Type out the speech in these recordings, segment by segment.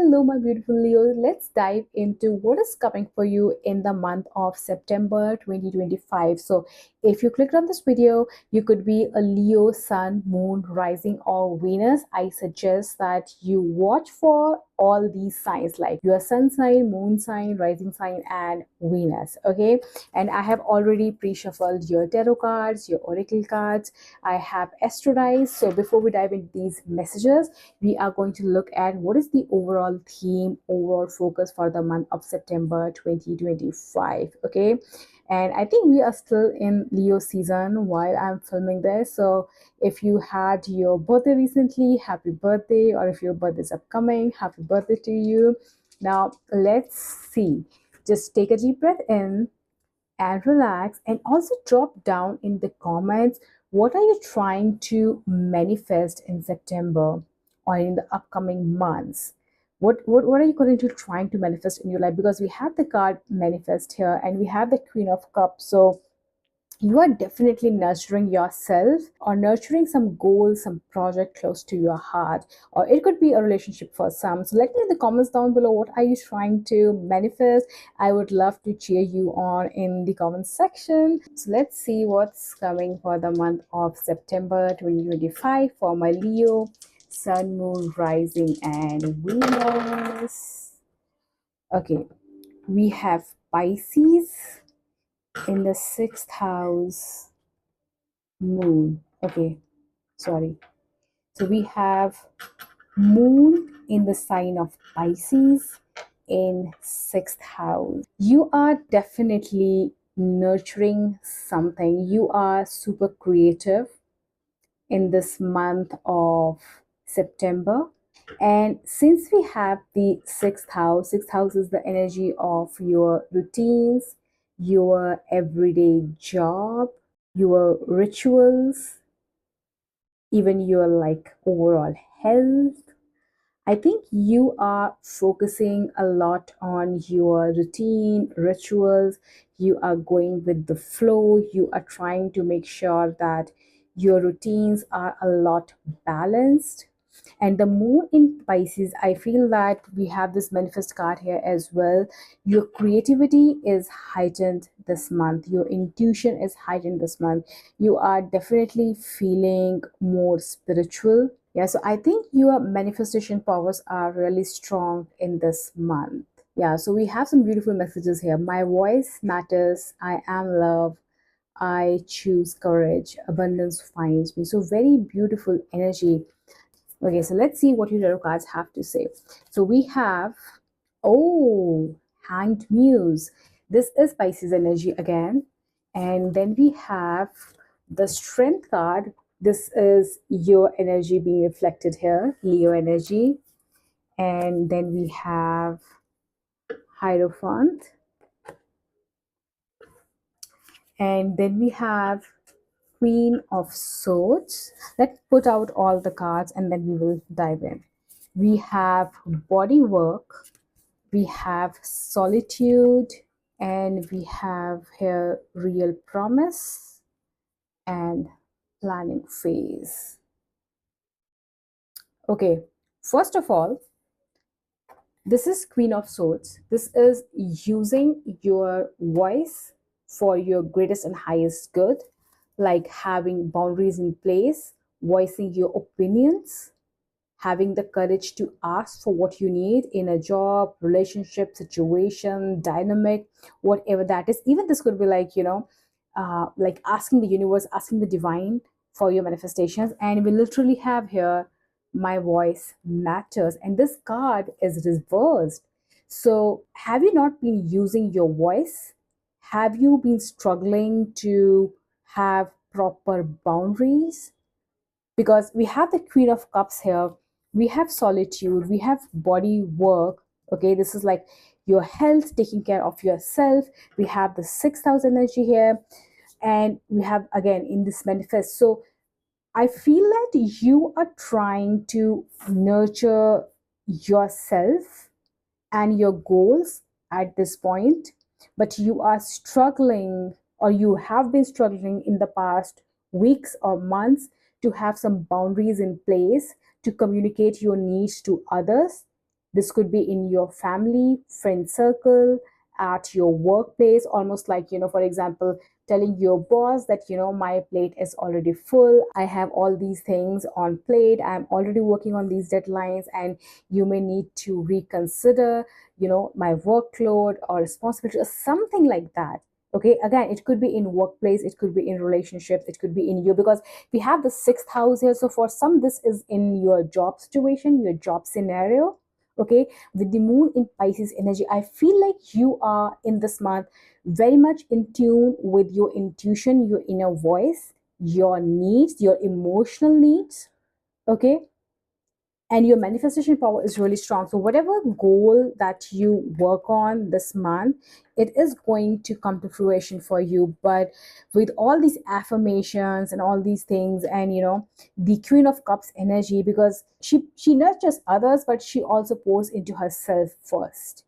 Hello, my beautiful Leo. Let's dive into what is coming for you in the month of September 2025. So, if you clicked on this video, you could be a Leo, Sun, Moon, Rising, or Venus. I suggest that you watch for all these signs like your Sun sign, Moon sign, Rising sign, and Venus. Okay, and I have already pre shuffled your tarot cards, your oracle cards. I have astrologized. So, before we dive into these messages, we are going to look at what is the overall theme, overall focus for the month of September 2025. Okay, and I think we are still in Leo season while I'm filming this. So if you had your birthday recently, happy birthday, or if your birthday is upcoming, happy birthday to you. Now let's see. Just take a deep breath in and relax, and also drop down in the comments what are you trying to manifest in September or in the upcoming months. What are you going to trying to manifest in your life? Because we have the card manifest here and we have the Queen of Cups. So you are definitely nurturing yourself or nurturing some goal, some project close to your heart, or it could be a relationship for some. So let me know in the comments down below what are you trying to manifest. I would love to cheer you on in the comments section. So let's see what's coming for the month of September 2025 for my Leo, Sun, Moon, Rising, and Venus. Okay, we have Pisces in the sixth house, Moon. Okay, sorry. So we have Moon in the sign of Pisces in sixth house. You are definitely nurturing something. You are super creative in this month of September. And since we have the sixth house is the energy of your routines, your everyday job, your rituals, even your like overall health. I think you are focusing a lot on your routine, rituals. You are going with the flow. You are trying to make sure that your routines are a lot balanced. And the moon in Pisces, I feel that we have this manifest card here as well. Your creativity is heightened this month. Your intuition is heightened this month. You are definitely feeling more spiritual. Yeah, so I think your manifestation powers are really strong in this month. Yeah, so we have some beautiful messages here. My voice matters. I am love. I choose courage. Abundance finds me. So very beautiful energy. Okay, so let's see what your tarot cards have to say. So we have, oh, Hanged Muse. This is Pisces energy again. And then we have the Strength card. This is your energy being reflected here, Leo energy. And then we have Hierophant. And then we have Queen of Swords. Let's put out all the cards and then we will dive in. We have Body Work, we have Solitude, and we have here Real Promise and Planning Phase. Okay, first of all, this is Queen of Swords. This is using your voice for your greatest and highest good, like having boundaries in place, voicing your opinions, having the courage to ask for what you need in a job, relationship, situation, dynamic, whatever that is. Even this could be like, like asking the universe, asking the divine for your manifestations. And we literally have here, my voice matters. And this card is reversed. So have you not been using your voice? Have you been struggling to have proper boundaries? Because we have the Queen of Cups here, we have solitude, we have body work. Okay, this is like your health, taking care of yourself. We have the sixth house energy here, and we have again in this manifest. So I feel that you are trying to nurture yourself and your goals at this point, but you are struggling, or you have been struggling in the past weeks or months to have some boundaries in place to communicate your needs to others. This could be in your family, friend circle, at your workplace, almost like, for example, telling your boss that, my plate is already full. I have all these things on plate. I'm already working on these deadlines, and you may need to reconsider, my workload or responsibility or something like that. Okay, again, it could be in workplace, it could be in relationships, it could be in you, because we have the sixth house here. So for some, this is in your job situation, your job scenario. Okay, with the moon in Pisces energy, I feel like you are in this month very much in tune with your intuition, your inner voice, your needs, your emotional needs. Okay, and your manifestation power is really strong. So whatever goal that you work on this month, it is going to come to fruition for you. But with all these affirmations and all these things, and the Queen of Cups energy, because she nurtures others, but she also pours into herself first,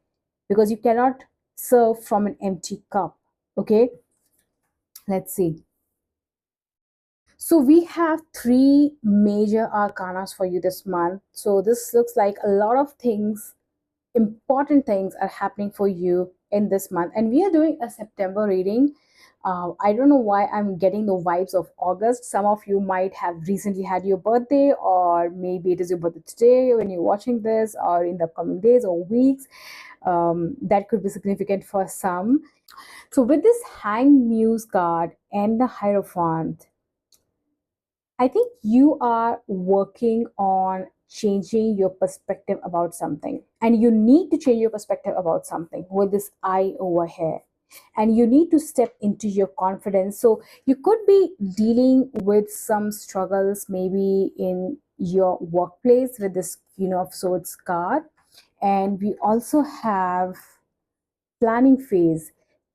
because you cannot serve from an empty cup. Okay, let's see. So we have three major arcanas for you this month. So this looks like a lot of things, important things are happening for you in this month. And we are doing a September reading. I don't know why I'm getting the vibes of August. Some of you might have recently had your birthday, or maybe it is your birthday today when you're watching this, or in the upcoming days or weeks. That could be significant for some. So with this Hanged Muse card and the Hierophant, I think you are working on changing your perspective about something. And you need to change your perspective about something with this eye over here. And you need to step into your confidence. So you could be dealing with some struggles, maybe in your workplace with this Queen of Swords card. And we also have planning phase.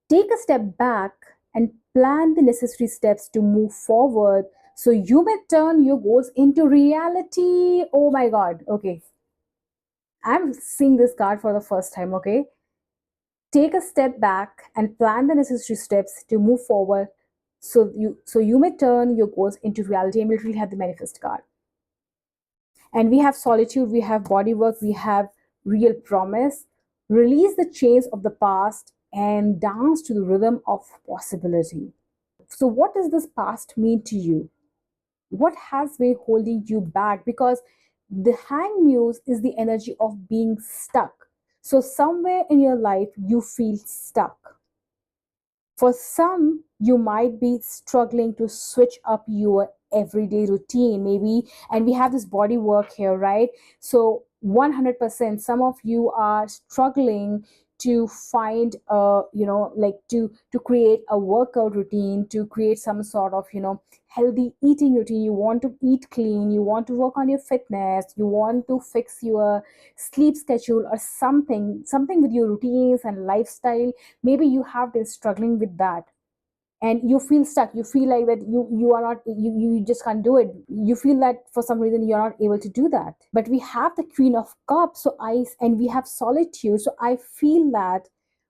Take a step back and plan the necessary steps to move forward, so you may turn your goals into reality. Oh my God. Okay. I'm seeing this card for the first time. Okay. Take a step back and plan the necessary steps to move forward, so you may turn your goals into reality. And we really have the manifest card. And we have solitude, we have body work, we have real promise. Release the chains of the past and dance to the rhythm of possibility. So, what does this past mean to you? What has been holding you back? Because the Hanged Muse is the energy of being stuck. So, somewhere in your life, you feel stuck. For some, you might be struggling to switch up your everyday routine, maybe, and we have this body work here, right? So, 100%, some of you are struggling to find like to create a workout routine, to create some sort of healthy eating routine. You want to eat clean, you want to work on your fitness, you want to fix your sleep schedule or something with your routines and lifestyle. Maybe you have been struggling with that, and you feel stuck. You feel like that you are not, you just can't do it. You feel that for some reason you're not able to do that. But we have the Queen of Cups, so I and we have solitude, so I feel that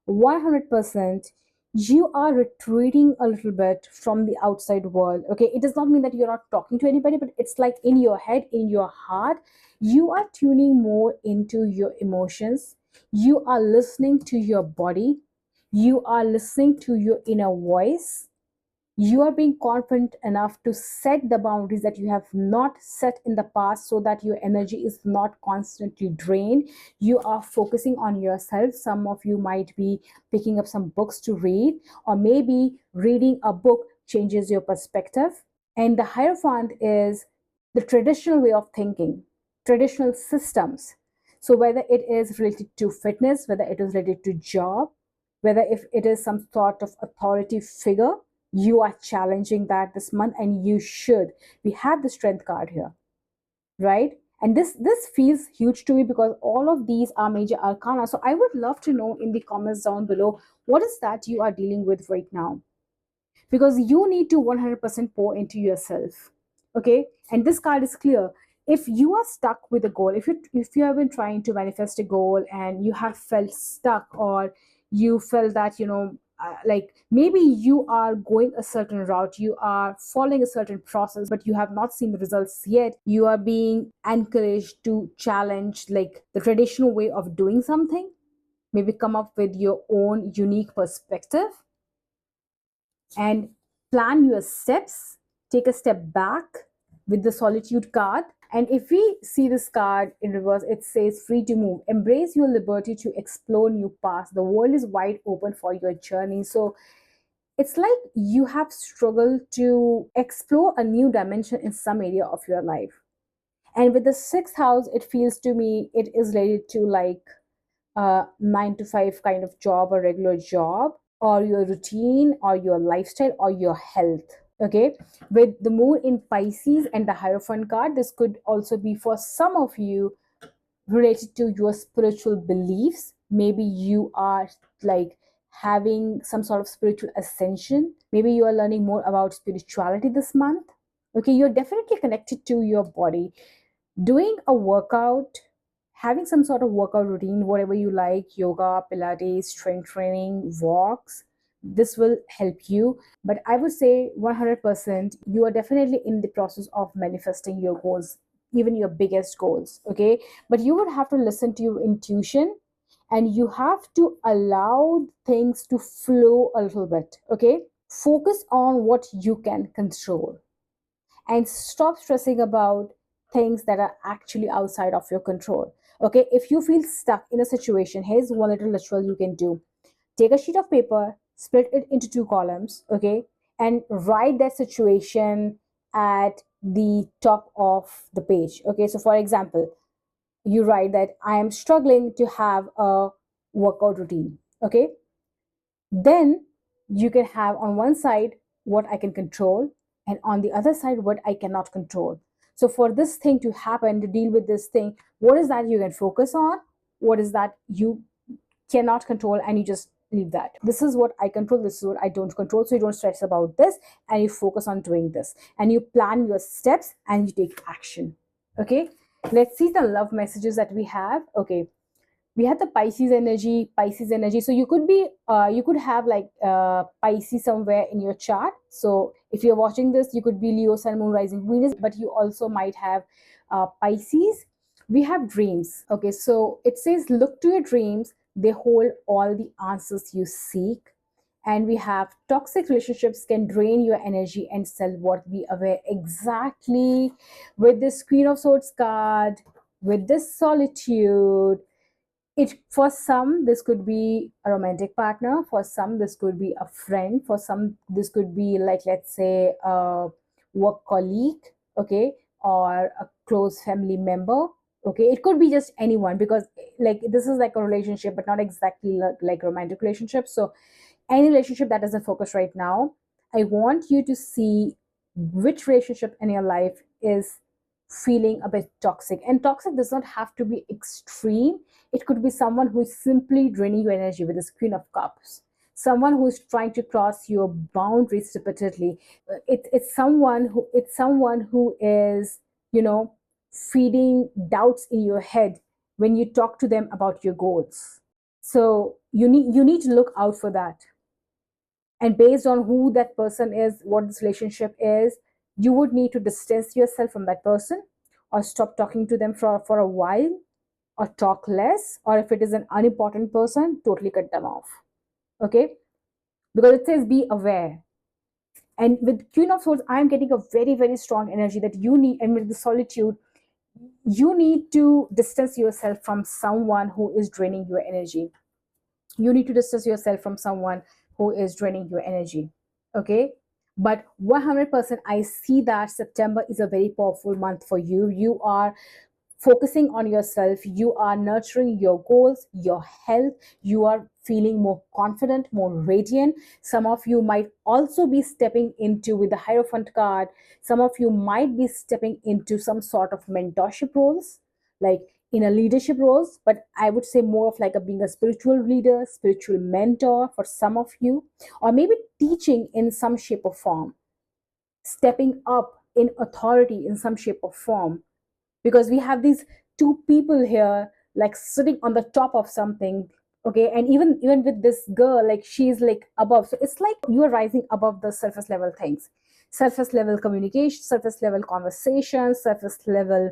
100% you are retreating a little bit from the outside world. Okay, it does not mean that you're not talking to anybody, but it's like in your head, in your heart, you are tuning more into your emotions. You are listening to your body, you are listening to your inner voice. You are being confident enough to set the boundaries that you have not set in the past, so that your energy is not constantly drained. You are focusing on yourself. Some of you might be picking up some books to read, or maybe reading a book changes your perspective. And the Hierophant is the traditional way of thinking, traditional systems. So whether it is related to fitness, whether it is related to job, whether if it is some sort of authority figure, you are challenging that this month, and you should. We have the Strength card here, right? And this feels huge to me, because all of these are major arcana. So I would love to know in the comments down below, what is that you are dealing with right now? Because you need to 100% pour into yourself. Okay, and this card is clear. If you are stuck with a goal, if you have been trying to manifest a goal and you have felt stuck, or you felt that like maybe you are going a certain route, you are following a certain process, but you have not seen the results yet. You are being encouraged to challenge like the traditional way of doing something, maybe come up with your own unique perspective and plan your steps. Take a step back with the solitude card. And if we see this card in reverse, it says free to move. Embrace your liberty to explore new paths. The world is wide open for your journey. So it's like you have struggled to explore a new dimension in some area of your life. And with the sixth house, it feels to me it is related to like a 9 to 5 kind of job, a regular job, or your routine, or your lifestyle, or your health. Okay, with the moon in Pisces and the Hierophant card, this could also be for some of you related to your spiritual beliefs. Maybe you are like having some sort of spiritual ascension. Maybe you are learning more about spirituality this month. Okay, you're definitely connected to your body. Doing a workout, having some sort of workout routine, whatever you like, yoga, Pilates, strength training, walks, this will help you. But I would say 100% you are definitely in the process of manifesting your goals, even your biggest goals. Okay, but you would have to listen to your intuition, and you have to allow things to flow a little bit. Okay, focus on what you can control and stop stressing about things that are actually outside of your control. Okay, if you feel stuck in a situation, here's one little ritual you can do. Take a sheet of paper, split it into two columns, okay, and write that situation at the top of the page. Okay, so for example, you write that I am struggling to have a workout routine. Okay, then you can have on one side what I can control, and on the other side what I cannot control. So for this thing to happen, to deal with this thing, what is that you can focus on, what is that you cannot control, and you just leave that. This is what I control, this is what I don't control. So you don't stress about this, and you focus on doing this, and you plan your steps, and you take action. Okay, let's see the love messages that we have. Okay, we had the Pisces energy. So you could be you could have like Pisces somewhere in your chart. So if you're watching this, you could be Leo, Sun, Moon, Rising, Venus, but you also might have Pisces. We have dreams. Okay, so it says look to your dreams, they hold all the answers you seek. And we have toxic relationships can drain your energy and self-worth. Be aware. Exactly. With this Queen of Swords card, with this solitude, it, for some this could be a romantic partner, for some this could be a friend, for some this could be like, let's say, a work colleague. Okay, or a close family member. Okay, it could be just anyone, because like this is like a relationship but not exactly like romantic relationship. So any relationship that doesn't focus right now, I want you to see which relationship in your life is feeling a bit toxic. And toxic does not have to be extreme. It could be someone who is simply draining your energy, with this Queen of Cups. Someone who is trying to cross your boundaries repeatedly. It's someone who is, you know, feeding doubts in your head when you talk to them about your goals. So you need to look out for that. And based on who that person is, what this relationship is, you would need to distance yourself from that person, or stop talking to them for a while, or talk less, or if it is an unimportant person, totally cut them off. Okay, because it says be aware. And with Queen of Swords, I'm getting a very, very strong energy that you need. And with the solitude, you need to distance yourself from someone who is draining your energy. You need to distance yourself from someone who is draining your energy. Okay, but 100% I see that September is a very powerful month for you. You are focusing on yourself, you are nurturing your goals, your health, you are feeling more confident, more radiant. Some of you might also be stepping into, with the Hierophant card, some of you might be stepping into some sort of mentorship roles, like in a leadership roles, but I would say more of like a being a spiritual leader, spiritual mentor for some of you, or maybe teaching in some shape or form, stepping up in authority in some shape or form, because we have these two people here like sitting on the top of something. okay? And even with this girl, like she's like above, so it's like you are rising above the surface level things, surface level communication, surface level conversations, surface level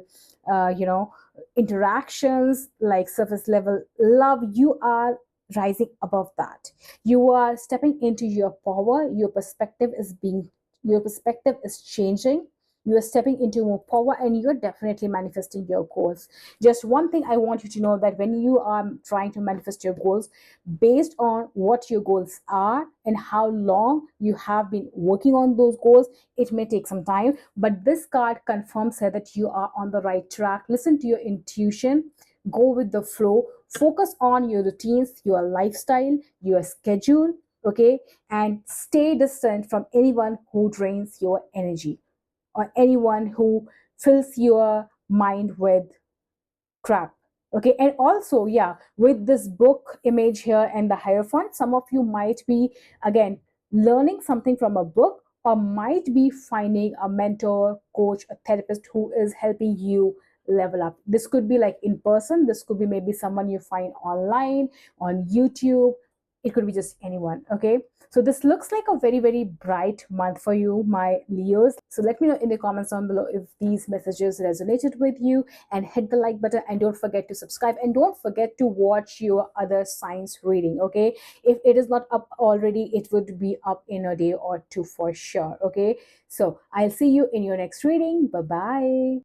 you know, interactions, like surface level love. You are rising above that. You are stepping into your power. Your perspective is being, your perspective is changing. You are stepping into more power, and you're definitely manifesting your goals. Just one thing I want you to know, that when you are trying to manifest your goals, based on what your goals are and how long you have been working on those goals, it may take some time, but this card confirms here that you are on the right track. Listen to your intuition, go with the flow, focus on your routines, your lifestyle, your schedule, okay? And stay distant from anyone who drains your energy, or anyone who fills your mind with crap. Okay, and also, yeah, with this book image here and the hierophant, some of you might be, again, learning something from a book, or might be finding a mentor, coach, a therapist who is helping you level up. This could be like in person, this could be maybe someone you find online, on YouTube, it could be just anyone. Okay, so this looks like a very, very bright month for you, my Leos. So let me know in the comments down below if these messages resonated with you, and hit the like button, and don't forget to subscribe, and don't forget to watch your other signs reading. Okay, if it is not up already, it would be up in a day or two for sure. Okay, so I'll see you in your next reading. Bye bye.